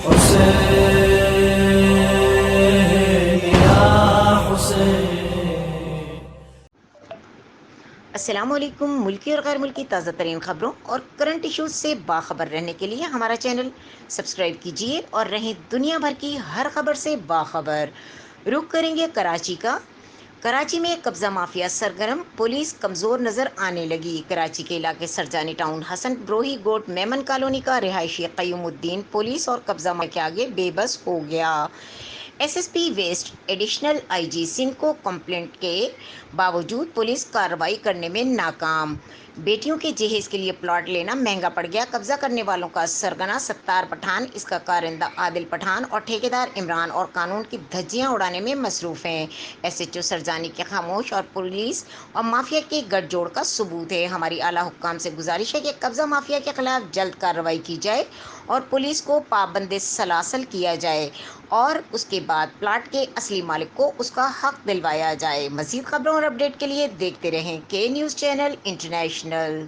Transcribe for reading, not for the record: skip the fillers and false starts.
حسین یا حسین۔ السلام علیکم۔ ملکی اور غیر ملکی تازہ ترین خبروں اور کرنٹ ایشوز سے باخبر رہنے کے لیے ہمارا چینل سبسکرائب کیجیے اور رہیں دنیا بھر کی ہر خبر سے باخبر۔ رخ کریں گے کراچی کا۔ کراچی میں قبضہ مافیا سرگرم، پولیس کمزور نظر آنے لگی۔ کراچی کے علاقے سرجانی ٹاؤن حسن بروہی گوٹ میمن کالونی کا رہائشی قیوم الدین پولیس اور قبضہ مافیا کے آگے بے بس ہو گیا۔ S S P west additional I G Singh کو کمپلینٹ کے باوجود پولیس کارروائی کرنے میں ناکام۔ بیٹیوں کے جہیز کے لیے پلاٹ لینا مہنگا پڑ گیا۔ قبضہ کرنے والوں کا سرگنا ستار پٹھان، اس کا کارندہ عادل پٹھان اور ٹھیکیدار عمران اور قانون کی دھجیاں اڑانے میں مصروف ہیں۔ ایس ایچ او سرجانی کے خاموش اور پولیس اور مافیا کے گٹھ جوڑ کا ثبوت ہے۔ ہماری اعلیٰ حکام سے گزارش ہے کہ قبضہ مافیا کے خلاف جلد کارروائی کی جائے اور پولیس کو پابند سلاسل کیا جائے اور اس کے بعد پلاٹ کے اصلی مالک کو اس کا حق دلوایا جائے۔ مزید خبروں اور اپڈیٹ کے لیے دیکھتے رہیں کے نیوز چینل انٹرنیشنل۔